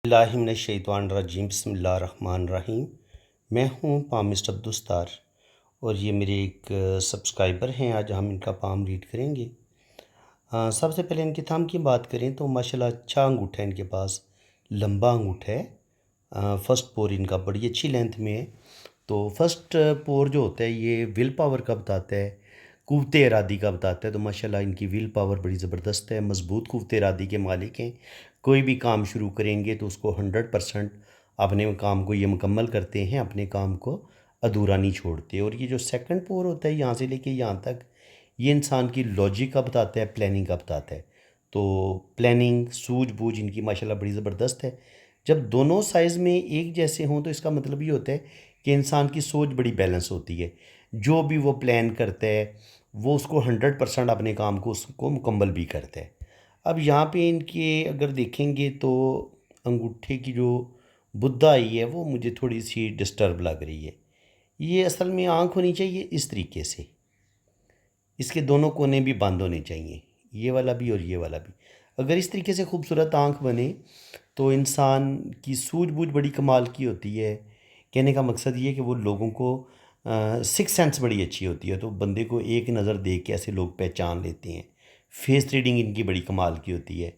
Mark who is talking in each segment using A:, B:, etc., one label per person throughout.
A: اللہ من الشیطان الرجیم بسم اللہ الرحمن الرحیم۔ میں ہوں پام مسٹر عبدالستار اور یہ میرے ایک سبسکرائبر ہیں۔ آج ہم ان کا پام ریڈ کریں گے۔ سب سے پہلے ان کے تھم کی بات کریں تو ماشاءاللہ اچھا انگوٹھا ہے ان کے پاس، لمبا انگوٹھا ہے۔ فرسٹ پور ان کا بڑی اچھی لینتھ میں ہے۔ تو فرسٹ پور جو ہوتا ہے یہ ول پاور کا بتاتا ہے، قوت ارادی کا بتاتا ہے۔ تو ماشاءاللہ ان کی ول پاور بڑی زبردست ہے، مضبوط قوت ارادی کے مالک ہیں۔ کوئی بھی کام شروع کریں گے تو اس کو 100% اپنے کام کو یہ مکمل کرتے ہیں، اپنے کام کو ادھورا نہیں چھوڑتے۔ اور یہ جو سیکنڈ پور ہوتا ہے یہاں سے لے کے یہاں تک، یہ انسان کی لاجک کا بتاتا ہے، پلاننگ کا بتاتا ہے۔ تو پلاننگ، سوجھ بوجھ ان کی ماشاءاللہ بڑی زبردست ہے۔ جب دونوں سائز میں ایک جیسے ہوں تو اس کا مطلب یہ ہوتا ہے کہ انسان کی سوچ بڑی بیلنس ہوتی ہے۔ جو بھی وہ پلان کرتا ہے وہ اس کو 100% اپنے کام کو اس کو مکمل بھی کرتا ہے۔ اب یہاں پہ ان کے اگر دیکھیں گے تو انگوٹھے کی جو بدھا آئی ہے وہ مجھے تھوڑی سی ڈسٹرب لگ رہی ہے۔ یہ اصل میں آنکھ ہونی چاہیے اس طریقے سے، اس کے دونوں کونے بھی بند ہونے چاہیے، یہ والا بھی اور یہ والا بھی۔ اگر اس طریقے سے خوبصورت آنکھ بنے تو انسان کی سوجھ بوجھ بڑی کمال کی ہوتی ہے۔ کہنے کا مقصد یہ ہے کہ وہ لوگوں کو سکس سینس بڑی اچھی ہوتی ہے، تو بندے کو ایک نظر دیکھ کے ایسے لوگ پہچان لیتے ہیں۔ فیس ریڈنگ ان کی بڑی کمال کی ہوتی ہے۔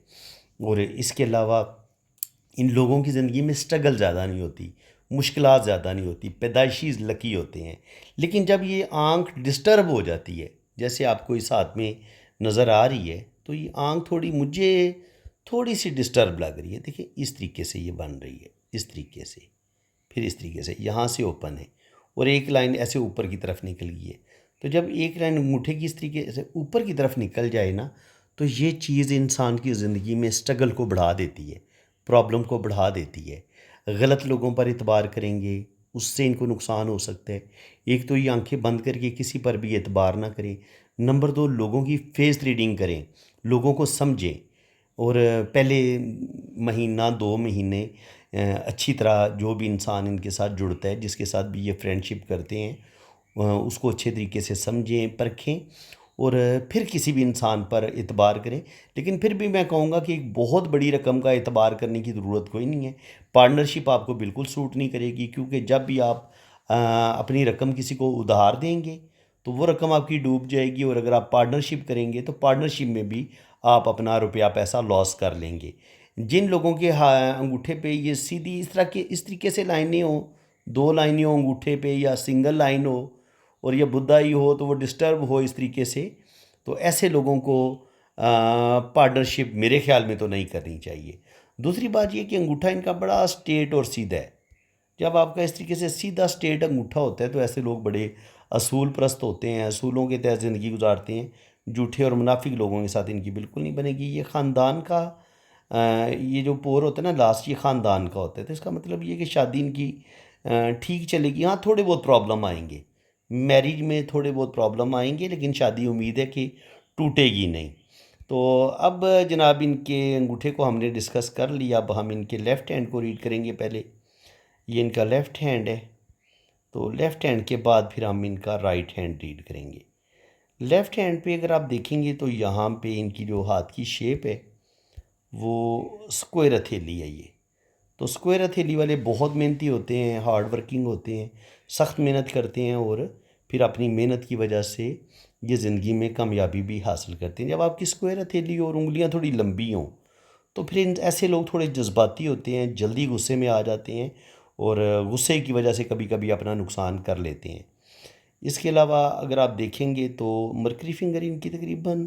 A: اور اس کے علاوہ ان لوگوں کی زندگی میں سٹرگل زیادہ نہیں ہوتی، مشکلات زیادہ نہیں ہوتی، پیدائشی لکی ہوتے ہیں۔ لیکن جب یہ آنکھ ڈسٹرب ہو جاتی ہے، جیسے آپ کو اس ہاتھ میں نظر آ رہی ہے، تو یہ آنکھ مجھے تھوڑی سی ڈسٹرب لگ رہی ہے۔ دیکھیں اس طریقے سے یہ بن رہی ہے، اس طریقے سے، پھر اس طریقے سے یہاں سے اوپن ہے اور ایک لائن ایسے اوپر کی طرف نکل گئی ہے۔ تو جب ایک لائن انگوٹھے کی اس طریقے سے اوپر کی طرف نکل جائے نا، تو یہ چیز انسان کی زندگی میں سٹرگل کو بڑھا دیتی ہے، پرابلم کو بڑھا دیتی ہے۔ غلط لوگوں پر اعتبار کریں گے، اس سے ان کو نقصان ہو سکتا ہے۔ ایک تو یہ آنکھیں بند کر کے کسی پر بھی اعتبار نہ کریں۔ نمبر دو، لوگوں کی فیس ریڈنگ کریں، لوگوں کو سمجھیں، اور پہلے مہینہ 2 مہینے اچھی طرح جو بھی انسان ان کے ساتھ جڑتا ہے، جس کے ساتھ بھی یہ فرینڈشپ کرتے ہیں، اس کو اچھے طریقے سے سمجھیں، پرکھیں، اور پھر کسی بھی انسان پر اعتبار کریں۔ لیکن پھر بھی میں کہوں گا کہ ایک بہت بڑی رقم کا اعتبار کرنے کی ضرورت کوئی نہیں ہے۔ پارٹنرشپ آپ کو بالکل سوٹ نہیں کرے گی، کیونکہ جب بھی آپ اپنی رقم کسی کو ادھار دیں گے تو وہ رقم آپ کی ڈوب جائے گی، اور اگر آپ پارٹنرشپ کریں گے تو پارٹنرشپ میں بھی آپ اپنا روپیہ پیسہ لاس کر لیں گے۔ جن لوگوں کے انگوٹھے پہ یہ سیدھی اس طریقے سے لائنیں ہوں، 2 لائنیں ہوں انگوٹھے پہ، یا سنگل لائن ہو، اور یہ بدھائی ہو تو وہ ڈسٹرب ہو اس طریقے سے، تو ایسے لوگوں کو پارٹنرشپ میرے خیال میں تو نہیں کرنی چاہیے۔ دوسری بات یہ کہ انگوٹھا ان کا بڑا اسٹریٹ اور سیدھا ہے۔ جب آپ کا اس طریقے سے سیدھا اسٹریٹ انگوٹھا ہوتا ہے تو ایسے لوگ بڑے اصول پرست ہوتے ہیں، اصولوں کے تحت زندگی گزارتے ہیں۔ جھوٹے اور منافق لوگوں کے ساتھ ان کی بالکل نہیں بنے گی۔ یہ خاندان کا یہ جو پور ہوتا ہے نا لاسٹ، یہ خاندان کا ہوتا ہے، تو اس کا مطلب یہ کہ شادی ان کی ٹھیک چلے گی۔ ہاں تھوڑے بہت پرابلم آئیں گے، میریج میں تھوڑے بہت پرابلم آئیں گے، لیکن شادی امید ہے کہ ٹوٹے گی نہیں۔ تو اب جناب ان کے انگوٹھے کو ہم نے ڈسکس کر لیا، اب ہم ان کے لیفٹ ہینڈ کو ریڈ کریں گے۔ پہلے یہ ان کا لیفٹ ہینڈ ہے، تو لیفٹ ہینڈ کے بعد پھر ہم ان کا رائٹ ہینڈ ریڈ کریں گے۔ لیفٹ ہینڈ پہ اگر آپ دیکھیں گے تو یہاں پہ ان کی جو ہاتھ کی شیپ ہے وہ اسکوائر ہتھیلی ہے۔ یہ تو اسکوائر ہتھیلی والے بہت محنتی ہوتے ہیں، ہارڈ ورکنگ ہوتے ہیں، سخت محنت کرتے ہیں، اور پھر اپنی محنت کی وجہ سے یہ زندگی میں کامیابی بھی حاصل کرتے ہیں۔ جب آپ کی اسکوائر ہتھیلی اور انگلیاں تھوڑی لمبی ہوں تو پھر ایسے لوگ تھوڑے جذباتی ہوتے ہیں، جلدی غصے میں آ جاتے ہیں، اور غصے کی وجہ سے کبھی کبھی اپنا نقصان کر لیتے ہیں۔ اس کے علاوہ اگر آپ دیکھیں گے تو مرکری فنگر ان کی تقریباً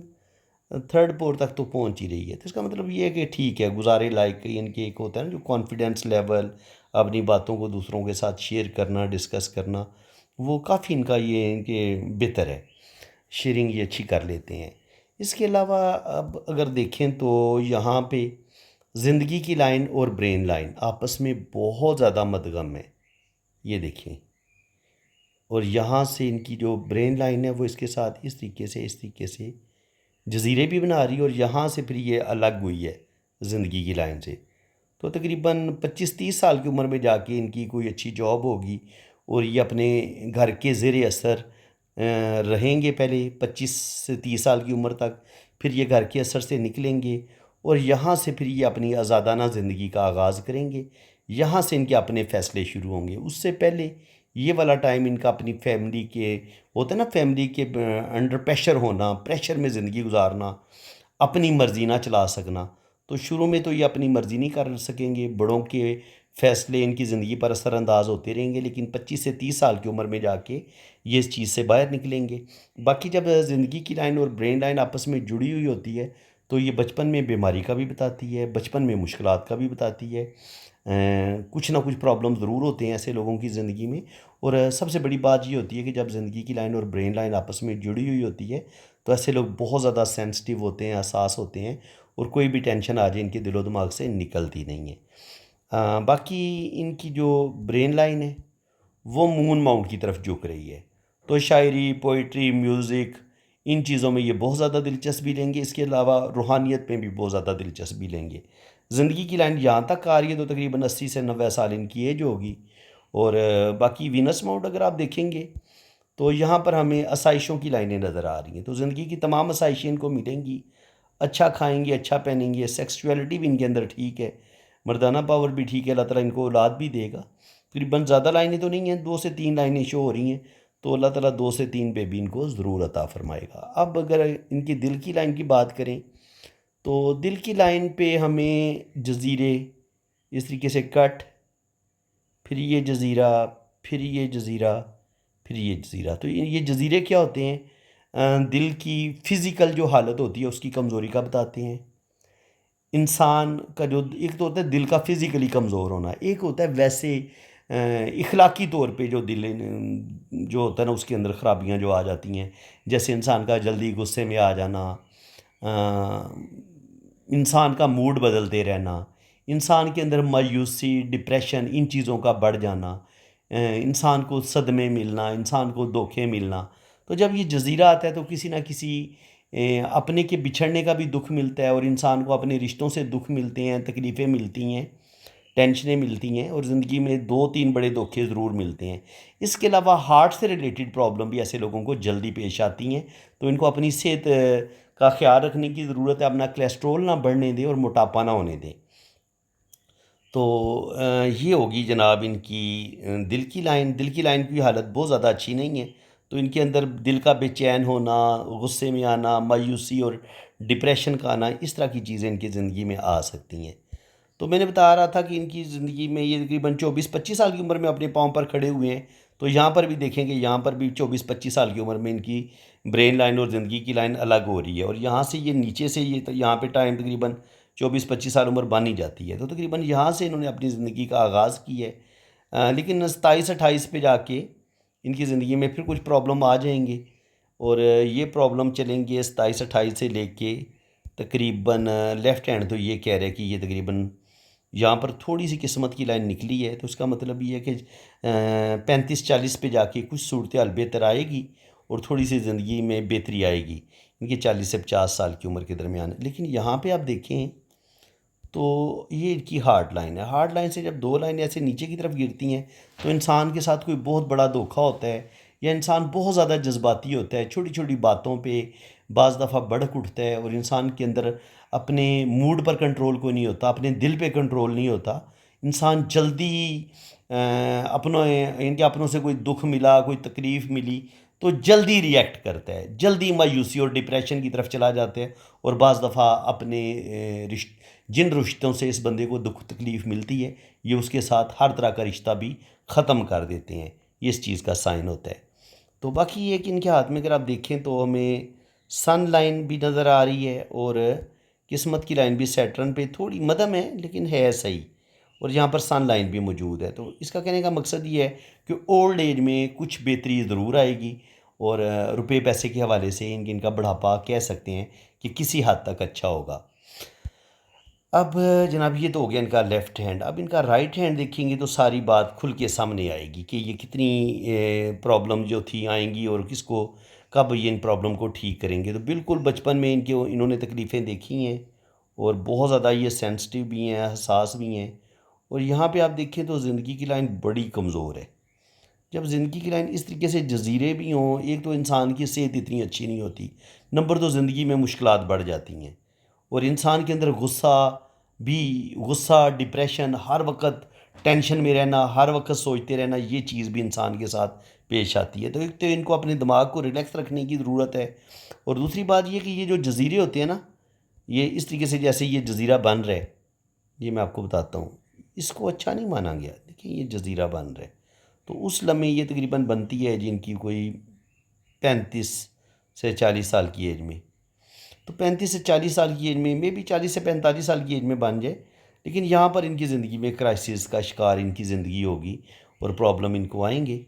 A: 3rd پور تک تو پہنچ ہی رہی ہے، تو اس کا مطلب یہ ہے کہ ٹھیک ہے، گزارے لائق ان کے ایک ہوتا ہے نا جو کانفیڈنس لیول، اپنی باتوں کو دوسروں کے ساتھ شیئر کرنا، ڈسکس کرنا، وہ کافی ان کا یہ ان کے بہتر ہے، شیئرنگ یہ اچھی کر لیتے ہیں۔ اس کے علاوہ اب اگر دیکھیں تو یہاں پہ زندگی کی لائن اور برین لائن آپس میں بہت زیادہ مدغم ہے، یہ دیکھیں، اور یہاں سے ان کی جو برین لائن ہے وہ اس کے ساتھ اس طریقے سے جزیرے بھی بنا رہی ہے، اور یہاں سے پھر یہ الگ ہوئی ہے زندگی کی لائن سے۔ تو تقریباً 25-30 سال کی عمر میں جا کے ان کی کوئی اچھی جاب ہوگی، اور یہ اپنے گھر کے زیر اثر رہیں گے پہلے 25 سے 30 سال کی عمر تک، پھر یہ گھر کے اثر سے نکلیں گے اور یہاں سے پھر یہ اپنی آزادانہ زندگی کا آغاز کریں گے، یہاں سے ان کے اپنے فیصلے شروع ہوں گے۔ اس سے پہلے یہ والا ٹائم ان کا اپنی فیملی کے ہوتا ہے نا، فیملی کے انڈر پریشر ہونا، پریشر میں زندگی گزارنا، اپنی مرضی نہ چلا سکنا، تو شروع میں تو یہ اپنی مرضی نہیں کر سکیں گے، بڑوں کے فیصلے ان کی زندگی پر اثر انداز ہوتے رہیں گے، لیکن 25 سے 30 سال کی عمر میں جا کے یہ اس چیز سے باہر نکلیں گے۔ باقی جب زندگی کی لائن اور برین لائن آپس میں جڑی ہوئی ہوتی ہے تو یہ بچپن میں بیماری کا بھی بتاتی ہے، بچپن میں مشکلات کا بھی بتاتی ہے۔ کچھ نہ کچھ پرابلم ضرور ہوتے ہیں ایسے لوگوں کی زندگی میں، اور سب سے بڑی بات یہ ہوتی ہے کہ جب زندگی کی لائن اور برین لائن آپس میں جڑی ہوئی ہوتی ہے تو ایسے لوگ بہت زیادہ سینسٹیو ہوتے ہیں، حساس ہوتے ہیں، اور کوئی بھی ٹینشن آ جائے ان کے دل و دماغ سے نکلتی نہیں ہے۔ باقی ان کی جو برین لائن ہے وہ مون ماؤنٹ کی طرف جھک رہی ہے، تو شاعری، پوئٹری، میوزک، ان چیزوں میں یہ بہت زیادہ دلچسپی لیں گے۔ اس کے علاوہ روحانیت میں بھی بہت زیادہ دلچسپی لیں گے۔ زندگی کی لائن یہاں تک آ رہی ہے تو تقریباً 80 سے 90 سال ان کی ایج ہوگی، اور باقی وینس ماؤنٹ اگر آپ دیکھیں گے تو یہاں پر ہمیں آسائشوں کی لائنیں نظر آ رہی ہیں، تو زندگی کی تمام آسائشیں ان کو ملیں گی، اچھا کھائیں گے، اچھا پہنیں گے، سیکسچویلٹی بھی ان کے اندر ٹھیک ہے، مردانہ پاور بھی ٹھیک ہے، اللہ تعالیٰ ان کو اولاد بھی دے گا۔ تقریباً زیادہ لائنیں تو نہیں ہیں، 2 سے 3 لائنیں شو ہو رہی ہیں، تو اللہ تعالیٰ 2 سے 3 بیبی ان کو ضرور عطا فرمائے گا۔ اب اگر ان کی دل کی لائن کی بات کریں تو دل کی لائن پہ ہمیں جزیرے اس طریقے سے کٹ، پھر یہ جزیرہ، پھر یہ جزیرہ، پھر یہ جزیرہ، تو یہ جزیرے کیا ہوتے ہیں؟ دل کی فزیکل جو حالت ہوتی ہے اس کی کمزوری کا بتاتے ہیں۔ انسان کا جو ایک تو ہوتا ہے دل کا فزیکلی کمزور ہونا، ایک ہوتا ہے ویسے اخلاقی طور پہ جو دل جو ہوتا ہے نا اس کے اندر خرابیاں جو آ جاتی ہیں، جیسے انسان کا جلدی غصے میں آ جانا، انسان کا موڈ بدلتے رہنا، انسان کے اندر مایوسی، ڈپریشن، ان چیزوں کا بڑھ جانا، انسان کو صدمے ملنا، انسان کو دھوکے ملنا۔ تو جب یہ جزیرہ آتا ہے تو کسی نہ کسی اپنے کے بچھڑنے کا بھی دکھ ملتا ہے، اور انسان کو اپنے رشتوں سے دکھ ملتے ہیں، تکلیفیں ملتی ہیں، ٹینشنیں ملتی ہیں، اور زندگی میں 2 3 بڑے دھوکے ضرور ملتے ہیں۔ اس کے علاوہ ہارٹ سے ریلیٹڈ پرابلم بھی ایسے لوگوں کو جلدی پیش آتی ہیں، تو ان کو اپنی صحت کا خیال رکھنے کی ضرورت ہے، اپنا کولیسٹرول نہ بڑھنے دیں اور موٹاپا نہ ہونے دیں۔ تو یہ ہوگی جناب ان کی دل کی لائن۔ دل کی لائن کی حالت بہت زیادہ اچھی نہیں ہے، تو ان کے اندر دل کا بے چین ہونا، غصے میں آنا، مایوسی اور ڈپریشن کا آنا، اس طرح کی چیزیں ان کی زندگی میں آ سکتی ہیں۔ تو میں نے بتا رہا تھا کہ ان کی زندگی میں یہ تقریباً 24 25 سال کی عمر میں اپنے پاؤں پر کھڑے ہوئے ہیں، تو یہاں پر بھی دیکھیں گے، یہاں پر بھی 24 25 سال کی عمر میں ان کی برین لائن اور زندگی کی لائن الگ ہو رہی ہے، اور یہاں سے یہ نیچے سے یہ یہاں پہ ٹائم تقریباً 24 25 سال عمر بن ہی جاتی ہے، تو تقریباً یہاں سے انہوں نے اپنی زندگی کا آغاز کی ہے۔ لیکن 27 28 پہ جا کے ان کی زندگی میں پھر کچھ پرابلم آ جائیں گے، اور یہ پرابلم چلیں گے 27 28 سے لے کے تقریباً لیفٹ ہینڈ تو یہ کہہ رہے کہ یہ تقریباً یہاں پر تھوڑی سی قسمت کی لائن نکلی ہے، تو اس کا مطلب یہ ہے کہ 35 40 پہ جا کے کچھ صورتحال بہتر آئے گی، اور تھوڑی سی زندگی میں بہتری آئے گی ان کے 40 سے 50 سال کی عمر کے درمیان۔ لیکن یہاں پہ آپ دیکھیں تو یہ ان کی ہارڈ لائن ہے، ہارڈ لائن سے جب 2 لائنیں ایسے نیچے کی طرف گرتی ہیں تو انسان کے ساتھ کوئی بہت بڑا دھوکا ہوتا ہے، یا انسان بہت زیادہ جذباتی ہوتا ہے، چھوٹی چھوٹی باتوں پہ بعض دفعہ بڑک اٹھتا ہے، اور انسان کے اندر اپنے موڈ پر کنٹرول کوئی نہیں ہوتا، اپنے دل پہ کنٹرول نہیں ہوتا، انسان جلدی اپنوں ان کے اپنوں سے کوئی دکھ ملا، کوئی تکلیف ملی تو جلدی ری ایکٹ کرتا ہے، جلدی مایوسی اور ڈپریشن کی طرف چلا جاتا ہے، اور بعض دفعہ اپنے جن رشتوں سے اس بندے کو دکھ تکلیف ملتی ہے یہ اس کے ساتھ ہر طرح کا رشتہ بھی ختم کر دیتے ہیں، یہ اس چیز کا سائن ہوتا ہے۔ تو باقی یہ کہ ان کے ہاتھ میں اگر آپ دیکھیں تو ہمیں سن لائن بھی نظر آ رہی ہے، اور قسمت کی لائن بھی سیٹرن پہ تھوڑی مدھم ہے لیکن ہے صحیح، اور یہاں پر سن لائن بھی موجود ہے۔ تو اس کا کہنے کا مقصد یہ ہے کہ اولڈ ایج میں کچھ بہتری ضرور آئے گی، اور روپے پیسے کے حوالے سے ان کا بڑھاپا کہہ سکتے ہیں کہ کسی حد تک اچھا ہوگا۔ اب جناب یہ تو ہو گیا ان کا لیفٹ ہینڈ، اب ان کا رائٹ ہینڈ دیکھیں گے تو ساری بات کھل کے سامنے آئے گی کہ یہ کتنی پرابلم جو تھی آئیں گی، اور کس کو کب یہ ان پرابلم کو ٹھیک کریں گے۔ تو بالکل بچپن میں انہوں نے تکلیفیں دیکھی ہیں، اور بہت زیادہ یہ سینسٹیو بھی ہیں، حساس بھی ہیں، اور یہاں پہ آپ دیکھیں تو زندگی کی لائن بڑی کمزور ہے۔ جب زندگی کی لائن اس طریقے سے جزیرے بھی ہوں، ایک تو انسان کی صحت اتنی اچھی نہیں ہوتی، نمبر 2 زندگی میں مشکلات بڑھ جاتی ہیں، اور انسان کے اندر غصہ ڈپریشن، ہر وقت ٹینشن میں رہنا، ہر وقت سوچتے رہنا، یہ چیز بھی انسان کے ساتھ پیش آتی ہے۔ تو ایک تو ان کو اپنے دماغ کو ریلیکس رکھنے کی ضرورت ہے، اور دوسری بات یہ کہ یہ جو جزیرے ہوتے ہیں نا، یہ اس طریقے سے جیسے یہ جزیرہ بن رہا ہے، یہ میں آپ کو بتاتا ہوں، اس کو اچھا نہیں مانا گیا۔ دیکھیں یہ جزیرہ بن رہا ہے، تو اس لمحے یہ تقریباً بنتی ہے جن کی کوئی 35 سے 40 سال کی ایج میں، تو 35 سے 40 سال کی ایج میں بھی 40 سے 45 سال کی ایج میں بن جائے، لیکن یہاں پر ان کی زندگی میں کرائسس کا شکار ان کی زندگی ہوگی، اور پرابلم ان کو آئیں گے۔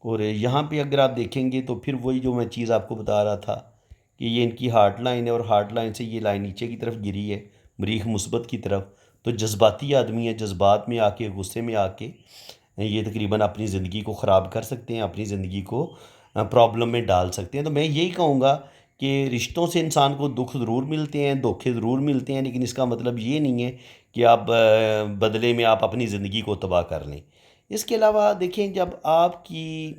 A: اور یہاں پہ اگر آپ دیکھیں گے تو پھر وہی جو میں چیز آپ کو بتا رہا تھا کہ یہ ان کی ہارٹ لائن ہے، اور ہارٹ لائن سے یہ لائن نیچے کی طرف گری ہے، مریخ مثبت کی طرف، تو جذباتی آدمی ہے، جذبات میں آ کے، غصے میں آ کے یہ تقریباً اپنی زندگی کو خراب کر سکتے ہیں، اپنی زندگی کو پرابلم میں ڈال سکتے ہیں۔ تو میں یہی کہوں گا کہ رشتوں سے انسان کو دکھ ضرور ملتے ہیں، دھوکے ضرور ملتے ہیں، لیکن اس کا مطلب یہ نہیں ہے کہ آپ بدلے میں آپ اپنی زندگی کو تباہ کر لیں۔ اس کے علاوہ دیکھیں، جب آپ کی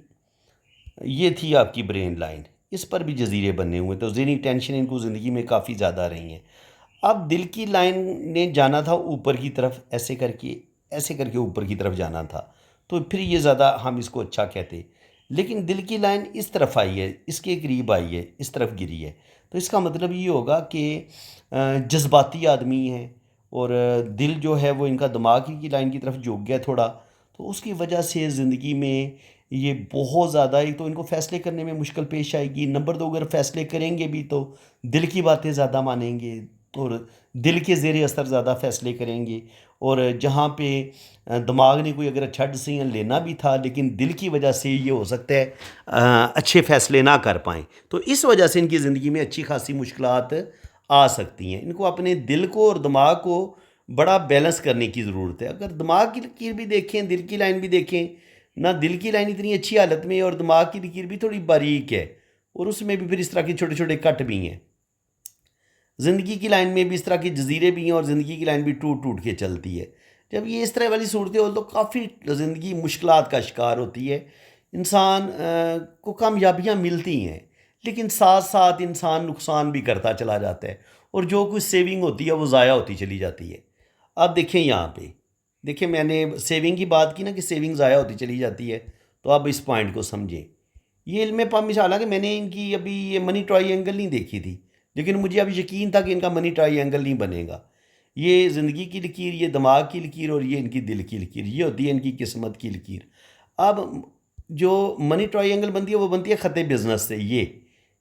A: یہ تھی آپ کی برین لائن، اس پر بھی جزیرے بنے ہوئے، تو ذہنی ٹینشن ان کو زندگی میں کافی زیادہ رہی ہیں۔ اب دل کی لائن نے جانا تھا اوپر کی طرف، ایسے کر کے اوپر کی طرف جانا تھا، تو پھر یہ زیادہ ہم اس کو اچھا کہتے، لیکن دل کی لائن اس طرف آئی ہے، اس کے قریب آئی ہے، اس طرف گری ہے، تو اس کا مطلب یہ ہوگا کہ جذباتی آدمی ہیں، اور دل جو ہے وہ ان کا دماغ کی لائن کی طرف جھک گیا تھوڑا، تو اس کی وجہ سے زندگی میں یہ بہت زیادہ، ایک تو ان کو فیصلے کرنے میں مشکل پیش آئے گی، نمبر دو اگر فیصلے کریں گے بھی تو دل کی باتیں زیادہ مانیں گے، اور دل کے زیر اثر زیادہ فیصلے کریں گے، اور جہاں پہ دماغ نے کوئی اگر اچھا ڈیسیژن لینا بھی تھا، لیکن دل کی وجہ سے یہ ہو سکتا ہے اچھے فیصلے نہ کر پائیں، تو اس وجہ سے ان کی زندگی میں اچھی خاصی مشکلات آ سکتی ہیں۔ ان کو اپنے دل کو اور دماغ کو بڑا بیلنس کرنے کی ضرورت ہے۔ اگر دماغ کی لکیر بھی دیکھیں، دل کی لائن بھی دیکھیں، نہ دل کی لائن اتنی اچھی حالت میں ہے، اور دماغ کی لکیر بھی تھوڑی باریک ہے، اور اس میں بھی پھر اس طرح کے چھوٹے چھوٹے کٹ بھی ہیں۔ زندگی کی لائن میں بھی اس طرح کے جزیرے بھی ہیں، اور زندگی کی لائن بھی ٹوٹ ٹوٹ کے چلتی ہے۔ جب یہ اس طرح والی صورتیں ہو تو کافی زندگی مشکلات کا شکار ہوتی ہے، انسان کو کامیابیاں ملتی ہیں، لیکن ساتھ ساتھ انسان نقصان بھی کرتا چلا جاتا ہے، اور جو کچھ سیونگ ہوتی ہے وہ ضائع ہوتی چلی جاتی ہے۔ اب دیکھیں یہاں پہ، دیکھیں میں نے سیونگ کی بات کی نا، کہ سیونگ ضائع ہوتی چلی جاتی ہے، تو اب اس پوائنٹ کو سمجھیں۔ یہ علم پا حالانکہ میں نے ان کی ابھی یہ منی ٹرائی اینگل نہیں دیکھی تھی، لیکن مجھے اب یقین تھا کہ ان کا منی ٹرائی اینگل نہیں بنے گا۔ یہ زندگی کی لکیر، یہ دماغ کی لکیر، اور یہ ان کی دل کی لکیر، یہ ہوتی ہے ان کی قسمت کی لکیر۔ اب جو منی ٹرائی اینگل بنتی ہے وہ بنتی ہے خط بزنس سے،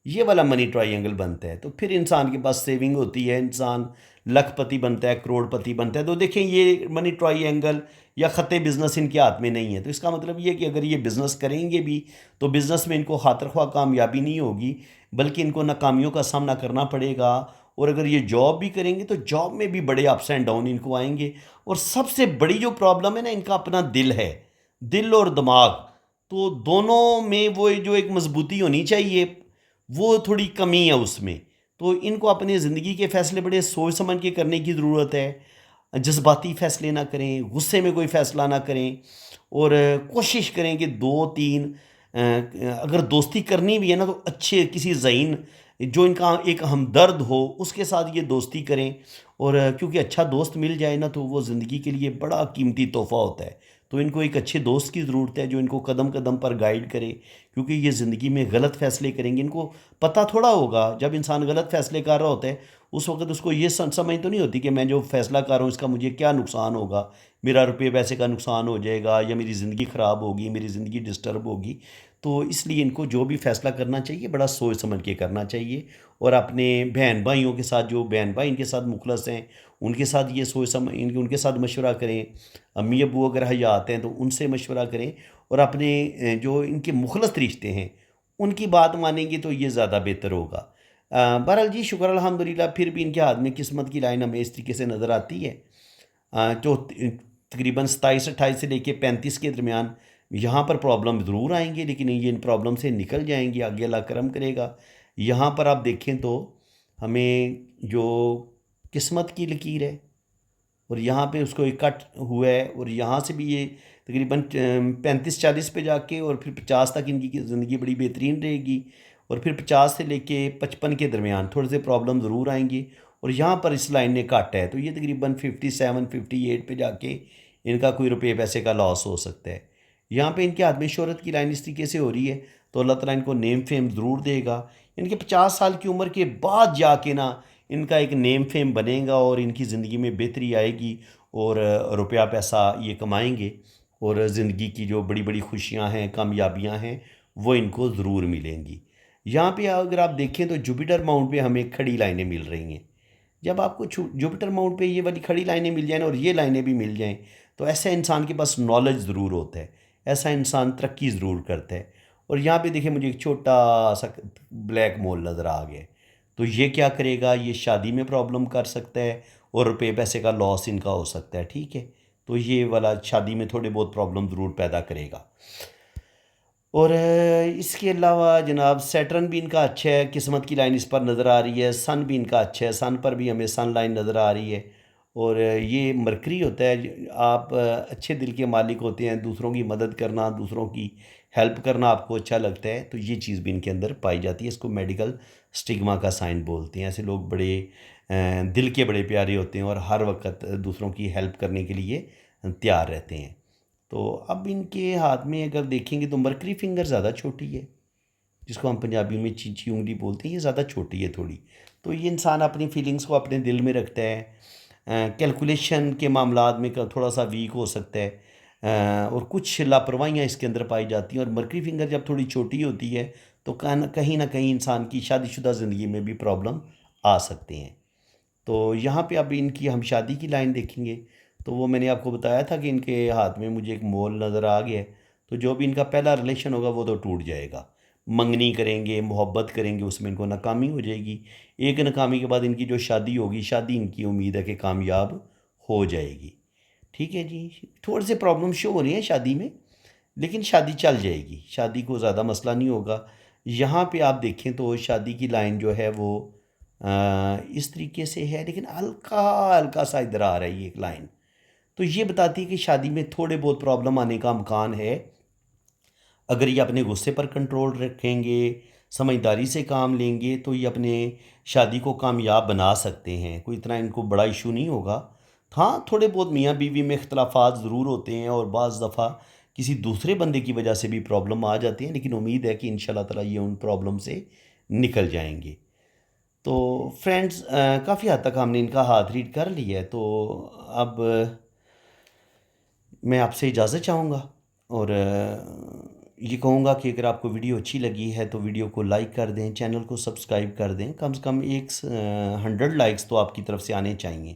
A: یہ والا منی ٹرائی اینگل بنتا ہے، تو پھر انسان کے پاس سیونگ ہوتی ہے، انسان لاکھ پتی بنتا ہے، کروڑ پتی بنتا ہے۔ تو دیکھیں یہ منی ٹرائی اینگل یا خط بزنس ان کے ہاتھ میں نہیں ہے، تو اس کا مطلب یہ کہ اگر یہ بزنس کریں گے بھی تو بزنس میں ان کو خاطر خواہ کامیابی نہیں ہوگی، بلکہ ان کو ناکامیوں کا سامنا کرنا پڑے گا، اور اگر یہ جاب بھی کریں گے تو جاب میں بھی بڑے اپس اینڈ ڈاؤن ان کو آئیں گے۔ اور سب سے بڑی جو پرابلم ہے نا، ان کا اپنا دل ہے، دل اور دماغ، تو دونوں میں وہ جو ایک مضبوطی ہونی چاہیے وہ تھوڑی کمی ہے اس میں، تو ان کو اپنی زندگی کے فیصلے بڑے سوچ سمجھ کے کرنے کی ضرورت ہے، جذباتی فیصلے نہ کریں، غصے میں کوئی فیصلہ نہ کریں، اور کوشش کریں کہ دو تین اگر دوستی کرنی بھی ہے نا تو اچھے کسی ذہین جو ان کا ایک ہمدرد ہو اس کے ساتھ یہ دوستی کریں، اور کیونکہ اچھا دوست مل جائے نا تو وہ زندگی کے لیے بڑا قیمتی تحفہ ہوتا ہے، تو ان کو ایک اچھے دوست کی ضرورت ہے جو ان کو قدم قدم پر گائیڈ کرے، کیونکہ یہ زندگی میں غلط فیصلے کریں گے، ان کو پتہ تھوڑا ہوگا، جب انسان غلط فیصلے کر رہا ہوتا ہے اس وقت اس کو یہ سمجھ تو نہیں ہوتی کہ میں جو فیصلہ کر رہا ہوں اس کا مجھے کیا نقصان ہوگا، میرا روپے پیسے کا نقصان ہو جائے گا، یا میری زندگی خراب ہوگی، میری زندگی ڈسٹرب ہوگی۔ تو اس لیے ان کو جو بھی فیصلہ کرنا چاہیے بڑا سوچ سمجھ کے کرنا چاہیے، اور اپنے بہن بھائیوں کے ساتھ، جو بہن بھائی ان کے ساتھ مخلص ہیں ان کے ساتھ یہ ان کے ساتھ مشورہ کریں، امی ابو اگر حیات ہیں تو ان سے مشورہ کریں، اور اپنے جو ان کے مخلص رشتے ہیں ان کی بات مانیں گے تو یہ زیادہ بہتر ہوگا۔ بہرحال جی شکر الحمدللہ، پھر بھی ان کے ہاتھ میں قسمت کی لائن ہمیں اس طریقے سے نظر آتی ہے، جو تقریباً 27 28 سے لے کے 35 کے درمیان یہاں پر پرابلم ضرور آئیں گے، لیکن یہ ان پرابلم سے نکل جائیں گے، آگے اللہ کرم کرے گا۔ یہاں پر آپ دیکھیں تو ہمیں جو قسمت کی لکیر ہے، اور یہاں پہ اس کو ایک کٹ ہوا ہے، اور یہاں سے بھی یہ تقریباً 35 40 پہ جا کے، اور پھر 50 تک ان کی زندگی بڑی بہترین رہے گی، اور پھر 50 سے لے کے 55 کے درمیان تھوڑے سے پرابلم ضرور آئیں گی، اور یہاں پر اس لائن نے کٹ ہے تو یہ تقریباً 57 58 پہ جا کے ان کا کوئی روپے پیسے کا لاس ہو سکتا ہے۔ یہاں پہ ان کے ہاتھ میں شہرت کی لائن اس طریقے سے ہو رہی ہے تو اللہ تعالیٰ ان کو نیم فیم ضرور دے گا۔ ان کے 50 سال کی عمر کے بعد جا کے نا ان کا ایک نیم فیم بنے گا اور ان کی زندگی میں بہتری آئے گی اور روپیہ پیسہ یہ کمائیں گے اور زندگی کی جو بڑی بڑی خوشیاں ہیں کامیابیاں ہیں وہ ان کو ضرور ملیں گی۔ یہاں پہ اگر آپ دیکھیں تو جوپیٹر ماؤنٹ پہ ہمیں کھڑی لائنیں مل رہی ہیں۔ جب آپ کو جوپیٹر ماؤنٹ پہ یہ والی کھڑی لائنیں مل جائیں اور یہ لائنیں بھی مل جائیں تو ایسا انسان کے پاس نالج ضرور ہوتا ہے، ایسا انسان ترقی ضرور کرتا ہے۔ اور یہاں پہ دیکھیں مجھے ایک چھوٹا سا بلیک مول نظر آ گیا تو یہ کیا کرے گا، یہ شادی میں پرابلم کر سکتا ہے اور روپے پیسے کا لاس ان کا ہو سکتا ہے، ٹھیک ہے۔ تو یہ والا شادی میں تھوڑے بہت پرابلم ضرور پیدا کرے گا۔ اور اس کے علاوہ جناب سیٹرن بھی ان کا اچھا ہے، قسمت کی لائن اس پر نظر آ رہی ہے، سن بھی ان کا اچھا ہے، سن پر بھی ہمیں سن لائن نظر آ رہی ہے۔ اور یہ مرکری ہوتا ہے، آپ اچھے دل کے مالک ہوتے ہیں، دوسروں کی مدد کرنا، دوسروں کی ہیلپ کرنا آپ کو اچھا لگتا ہے تو یہ چیز بھی ان کے اندر پائی جاتی ہے۔ اس کو میڈیکل سٹگما کا سائن بولتے ہیں۔ ایسے لوگ بڑے دل کے بڑے پیارے ہوتے ہیں اور ہر وقت دوسروں کی ہیلپ کرنے کے لیے تیار رہتے ہیں۔ تو اب ان کے ہاتھ میں اگر دیکھیں گے تو مرکری فنگر زیادہ چھوٹی ہے، جس کو ہم پنجابی میں چینچی انگلی بولتے ہیں، یہ زیادہ چھوٹی ہے تھوڑی۔ تو یہ انسان اپنی فیلنگز کو اپنے دل میں رکھتا ہے، کیلکولیشن کے معاملات میں تھوڑا سا ویک ہو سکتا ہے، اور کچھ لاپرواہیاں اس کے اندر پائی جاتی ہیں۔ اور مرکری فنگر جب تھوڑی چھوٹی ہوتی ہے تو کہیں نہ کہیں انسان کی شادی شدہ زندگی میں بھی پرابلم آ سکتے ہیں۔ تو یہاں پہ اب ان کی ہم شادی کی لائن دیکھیں گے تو وہ میں نے آپ کو بتایا تھا کہ ان کے ہاتھ میں مجھے ایک مول نظر آ گیا ہے تو جو بھی ان کا پہلا ریلیشن ہوگا وہ تو ٹوٹ جائے گا، منگنی کریں گے، محبت کریں گے، اس میں ان کو ناکامی ہو جائے گی۔ ایک ناکامی کے بعد ان کی جو شادی ہوگی، شادی ان کی امید ہے کہ کامیاب ہو جائے گی، ٹھیک ہے جی۔ تھوڑے سے پرابلم شو ہو رہی ہیں شادی میں لیکن شادی چل جائے گی، شادی کو زیادہ مسئلہ نہیں ہوگا۔ یہاں پہ آپ دیکھیں تو شادی کی لائن جو ہے وہ اس طریقے سے ہے لیکن ہلکا ہلکا سا ادھر آ رہا ہے یہ ایک لائن، تو یہ بتاتی ہے کہ شادی میں تھوڑے بہت پرابلم آنے کا امکان ہے۔ اگر یہ اپنے غصے پر کنٹرول رکھیں گے، سمجھداری سے کام لیں گے تو یہ اپنے شادی کو کامیاب بنا سکتے ہیں، کوئی اتنا ان کو بڑا ایشو نہیں ہوگا۔ ہاں تھوڑے بہت میاں بیوی میں اختلافات ضرور ہوتے ہیں اور بعض دفعہ کسی دوسرے بندے کی وجہ سے بھی پرابلم آ جاتی ہیں، لیکن امید ہے کہ انشاءاللہ تعالیٰ یہ ان پرابلم سے نکل جائیں گے۔ تو فرینڈز کافی حد تک ہم نے ان کا ہاتھ ریڈ کر لیا ہے، تو اب میں آپ سے اجازت چاہوں گا اور یہ کہوں گا کہ اگر آپ کو ویڈیو اچھی لگی ہے تو ویڈیو کو لائک کر دیں، چینل کو سبسکرائب کر دیں، کم سے کم 100 لائکس تو آپ کی طرف سے آنے چاہیے۔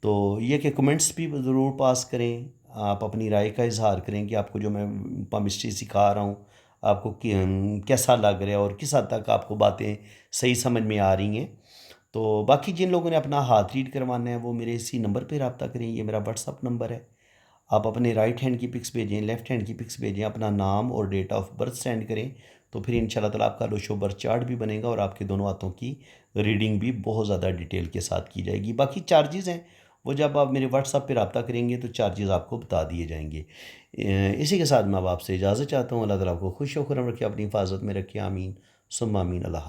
A: تو یہ کہ کمنٹس بھی ضرور پاس کریں، آپ اپنی رائے کا اظہار کریں کہ آپ کو جو میں پامسٹری سکھا رہا ہوں آپ کو کیسا لگ رہا ہے اور کس حد تک آپ کو باتیں صحیح سمجھ میں آ رہی ہیں۔ تو باقی جن لوگوں نے اپنا ہاتھ ریڈ کروانا ہے وہ میرے اسی نمبر پہ رابطہ کریں، یہ میرا واٹس اپ نمبر ہے۔ آپ اپنے رائٹ ہینڈ کی پکس بھیجیں، لیفٹ ہینڈ کی پکس بھیجیں، اپنا نام اور ڈیٹ آف برتھ سینڈ کریں تو پھر انشاءاللہ تعالیٰ آپ کا لوشو برتھ چارٹ بھی بنے گا اور آپ کے دونوں ہاتھوں کی ریڈنگ بھی بہت زیادہ ڈیٹیل کے ساتھ کی جائے گی۔ باقی چارجز ہیں وہ جب آپ میرے واٹس اپ پہ رابطہ کریں گے تو چارجز آپ کو بتا دیے جائیں گے۔ اسی کے ساتھ میں اب آپ سے اجازت چاہتا ہوں، اللہ تعالیٰ آپ کو خوش و خرم رکھے، اپنی حفاظت میں رکھے، آمین ثم آمین۔ اللہ